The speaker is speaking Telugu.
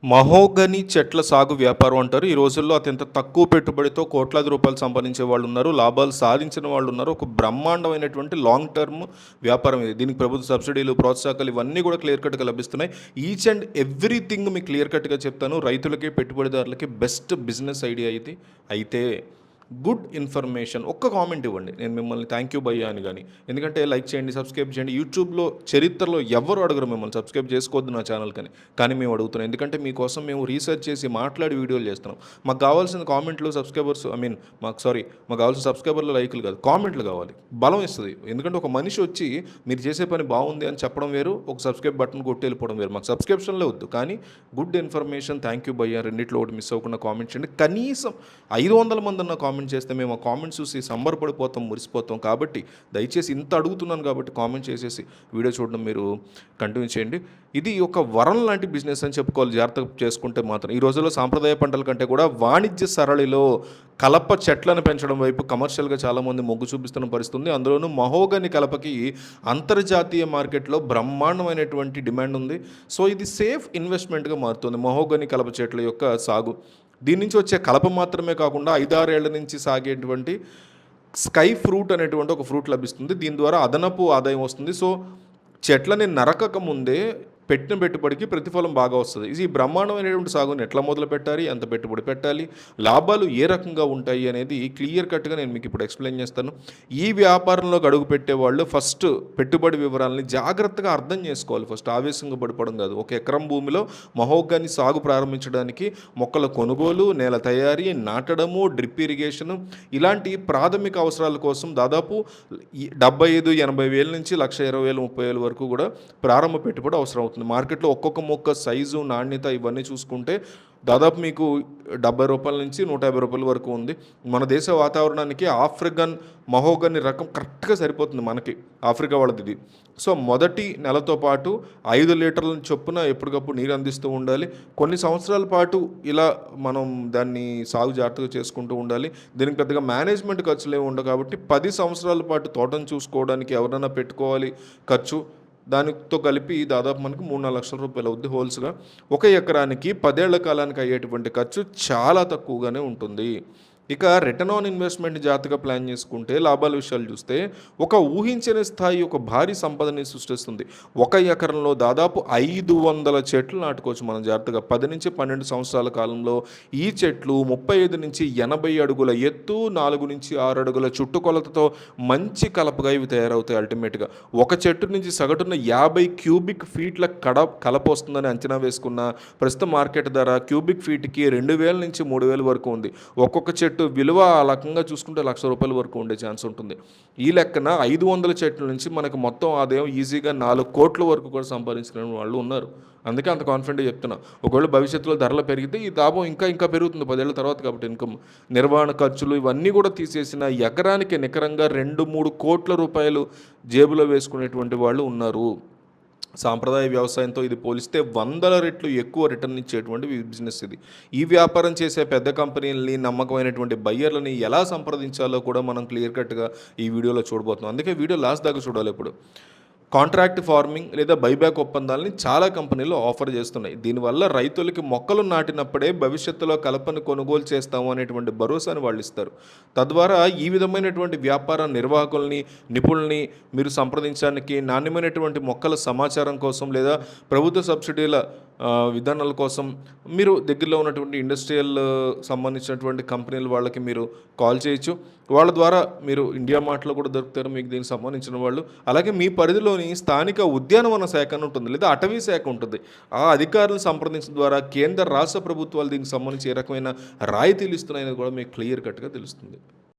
మహోగని చెట్ల సాగు వ్యాపారం అంటారు. ఈ రోజుల్లో అత్యంత తక్కువ పెట్టుబడితో కోట్లాది రూపాయలు సంపాదించే వాళ్ళు ఉన్నారు. లాభాలు సాధించిన వాళ్ళు ఉన్నారు. ఒక బ్రహ్మాండమైనటువంటి లాంగ్ టర్మ్ వ్యాపారం ఇది. దీనికి ప్రభుత్వ సబ్సిడీలు, ప్రోత్సాహకాలు ఇవన్నీ కూడా క్లియర్ కట్‌గా లభిస్తున్నాయి. ఈచ్ అండ్ ఎవ్రీథింగ్ మీకు క్లియర్ కట్‌గా చెప్తాను. రైతులకి, పెట్టుబడిదారులకి బెస్ట్ బిజినెస్ ఐడియా ఇది. అయితే గుడ్ ఇన్ఫర్మేషన్ ఒక్క కామెంట్ ఇవ్వండి, నేను మిమ్మల్ని థ్యాంక్ యూ భయ్యా అని. కానీ ఎందుకంటే లైక్ చేయండి, సబ్స్క్రైబ్ చేయండి. యూట్యూబ్లో చరిత్రలో ఎవరు అడగరు మిమ్మల్ని సబ్స్క్రైబ్ చేసుకోవద్దు నా ఛానల్ కానీ మేము అడుగుతున్నాం. ఎందుకంటే మీకోసం మేము రీసెర్చ్ చేసి మాట్లాడి వీడియోలు చేస్తున్నాం. మాకు కావాల్సిన కామెంట్లు, సబ్స్క్రైబర్స్ మాకు కావాల్సిన సబ్స్క్రైబర్లు, లైకులు కాదు, కామెంట్లు కావాలి. బలం ఇస్తుంది. ఎందుకంటే ఒక మనిషి వచ్చి మీరు చేసే పని బాగుంది అని చెప్పడం వేరు, ఒక సబ్స్క్రైబ్ బటన్ కొట్టి వెళ్ళిపోవడం వేరు. మాకు సబ్స్క్రిప్షన్లే వద్దు, కానీ గుడ్ ఇన్ఫర్మేషన్, థ్యాంక్ యూ భయ్యా రెండిట్లో ఒకటి మిస్ అవ్వకుండా కామెంట్ చేయండి. కనీసం 500 మంది అన్న కామెంట్ చేస్తే మేము ఆ కామెంట్స్ చూసి సంబరపడిపోతాం, మురిసిపోతాం. కాబట్టి దయచేసి ఇంత అడుగుతున్నాను కాబట్టి కామెంట్ చేసేసి వీడియో చూడడం మీరు కంటిన్యూ చేయండి. ఇది ఒక వరం లాంటి బిజినెస్ అని చెప్పుకోవాలి జాగ్రత్త చేసుకుంటే మాత్రం. ఈ రోజుల్లో సాంప్రదాయ పంటల కంటే కూడా వాణిజ్య సరళిలో కలప చెట్లను పెంచడం వైపు కమర్షియల్గా చాలామంది మొగ్గు చూపిస్తున్న పరిస్థితుంది. అందులోనూ మహోగని కలపకి అంతర్జాతీయ మార్కెట్లో బ్రహ్మాండమైనటువంటి డిమాండ్ ఉంది. సో ఇది సేఫ్ ఇన్వెస్ట్మెంట్గా మారుతుంది మహోగని కలప చెట్ల యొక్క సాగు. దీని నుంచి వచ్చే కలప మాత్రమే కాకుండా 5-6 ఏళ్ల నుంచి సాగేటువంటి స్కై ఫ్రూట్ అనేటువంటి ఒక ఫ్రూట్ లభిస్తుంది. దీని ద్వారా అదనపు ఆదాయం వస్తుంది. సో చెట్లని నరకక ముందే పెట్టిన పెట్టుబడికి ప్రతిఫలం బాగా వస్తుంది. ఇది బ్రహ్మాండమైనటువంటి సాగుని ఎట్లా మొదలు పెట్టాలి, ఎంత పెట్టుబడి పెట్టాలి, లాభాలు ఏ రకంగా ఉంటాయి అనేది క్లియర్ కట్గా నేను మీకు ఇప్పుడు ఎక్స్ప్లెయిన్ చేస్తాను. ఈ వ్యాపారంలోకి అడుగు పెట్టేవాళ్ళు ఫస్ట్ పెట్టుబడి వివరాలని జాగ్రత్తగా అర్థం చేసుకోవాలి. ఫస్ట్ ఆవేశంగా పడిపోవడం కాదు. 1 ఎకరం భూమిలో మహోగని సాగు ప్రారంభించడానికి మొక్కల కొనుగోలు, నేల తయారీ, నాటడము, డ్రిప్ ఇరిగేషను ఇలాంటి ప్రాథమిక అవసరాల కోసం దాదాపు 75-80 వేల నుంచి 1,20,000-30,000 వరకు కూడా ప్రారంభ పెట్టుబడి అవసరం అవుతుంది. మార్కెట్లో ఒక్కొక్క మొక్క సైజు, నాణ్యత ఇవన్నీ చూసుకుంటే దాదాపు మీకు 70 రూపాయల నుంచి 150 రూపాయల వరకు ఉంది. మన దేశ వాతావరణానికి ఆఫ్రికన్ మహోగని రకం కరెక్ట్గా సరిపోతుంది మనకి, ఆఫ్రికా వాళ్ళది ఇది. సో మొదటి నెలతో పాటు 5 లీటర్ల చొప్పున ఎప్పటికప్పుడు నీరు అందిస్తూ ఉండాలి. కొన్ని సంవత్సరాల పాటు ఇలా మనం దాన్ని సాగు జాగ్రత్తగా చేసుకుంటూ ఉండాలి. దీనికి పెద్దగా మేనేజ్మెంట్ ఖర్చులు ఏమి ఉండవు కాబట్టి 10 సంవత్సరాల పాటు తోటను చూసుకోవడానికి ఎవరైనా పెట్టుకోవాలి ఖర్చు. దానితో కలిపి దాదాపు మనకు 3-4 లక్షల రూపాయలు అవుద్ది హోల్స్గా. 1 ఎకరానికి 10 ఏళ్ల కాలానికి అయ్యేటువంటి ఖర్చు చాలా తక్కువగానే ఉంటుంది. ఇక రిటర్న్ ఆన్ ఇన్వెస్ట్మెంట్ జాగ్రత్తగా ప్లాన్ చేసుకుంటే లాభాల విషయాలు చూస్తే ఒక ఊహించని స్థాయి ఒక భారీ సంపదని సృష్టిస్తుంది. 1 ఎకరంలో దాదాపు 500 చెట్లు నాటుకోవచ్చు మనం జాగ్రత్తగా. 10 నుంచి 12 సంవత్సరాల కాలంలో ఈ చెట్లు 35 నుంచి 80 అడుగుల ఎత్తు, 4 నుంచి 6 అడుగుల చుట్టుకొలతతో మంచి కలపగా ఇవి తయారవుతాయి. అల్టిమేట్గా ఒక చెట్టు నుంచి సగటున 50 క్యూబిక్ ఫీట్ల కలప వస్తుందని అంచనా వేసుకున్న ప్రస్తుత మార్కెట్ ధర క్యూబిక్ ఫీట్కి 2,000 నుంచి 3,000 వరకు ఉంది. ఒక్కొక్క చెట్టు విలువ ఆ రకంగా చూసుకుంటే 1,00,000 రూపాయల వరకు ఉండే ఛాన్స్ ఉంటుంది. ఈ లెక్కన 500 చెట్ల నుంచి మనకు మొత్తం ఆదాయం ఈజీగా 4 కోట్ల వరకు కూడా సంపాదించిన వాళ్ళు ఉన్నారు. అందుకే అంత కాన్ఫిడెంట్గా చెప్తున్నా. ఒకవేళ భవిష్యత్తులో ధరలు పెరిగితే ఈ లాభం ఇంకా పెరుగుతుంది 10 ఏళ్ల తర్వాత. కాబట్టి ఇన్కమ్, నిర్వహణ ఖర్చులు ఇవన్నీ కూడా తీసేసిన ఎకరానికి నికరంగా 2-3 కోట్ల రూపాయలు జేబులో వేసుకునేటువంటి వాళ్ళు ఉన్నారు. సాంప్రదాయ వ్యవసాయంతో ఇది పోలిస్తే 100 రెట్లు ఎక్కువ రిటర్న్ ఇచ్చేటువంటి బిజినెస్ ఇది. ఈ వ్యాపారం చేసే పెద్ద కంపెనీలని, నమ్మకమైనటువంటి బయ్యర్లని ఎలా సంప్రదించాలో కూడా మనం క్లియర్ కట్గా ఈ వీడియోలో చూడబోతున్నాం. అందుకే వీడియో లాస్ట్ దాకా చూడాలి. ఇప్పుడు కాంట్రాక్ట్ ఫార్మింగ్ లేదా బైబ్యాక్ ఒప్పందాలని చాలా కంపెనీలు ఆఫర్ చేస్తున్నాయి. దీనివల్ల రైతులకి మొక్కలు నాటినప్పుడే భవిష్యత్తులో కలపను కొనుగోలు చేస్తాము అనేటువంటి భరోసాని వాళ్ళు ఇస్తారు. తద్వారా ఈ విధమైనటువంటి వ్యాపార నిర్వాహకుల్ని, నిపుణుల్ని మీరు సంప్రదించడానికి, నాణ్యమైనటువంటి మొక్కల సమాచారం కోసం లేదా ప్రభుత్వ సబ్సిడీల విధానాల కోసం మీరు దగ్గరలో ఉన్నటువంటి ఇండస్ట్రియల్ సంబంధించినటువంటి కంపెనీల వాళ్ళకి మీరు కాల్ చేయొచ్చు. వాళ్ళ ద్వారా మీరు ఇండియా మార్ట్లో కూడా దొరుకుతారు మీకు దీనికి సంబంధించిన వాళ్ళు. అలాగే మీ పరిధిలోని స్థానిక ఉద్యానవన శాఖ అని ఉంటుంది, లేదా అటవీ శాఖ ఉంటుంది. ఆ అధికారులను సంప్రదించడం ద్వారా కేంద్ర రాష్ట్ర ప్రభుత్వాలు దీనికి సంబంధించి ఏ రకమైన రాయితీలు ఇస్తున్నాయని కూడా మీకు క్లియర్ కట్గా తెలుస్తుంది.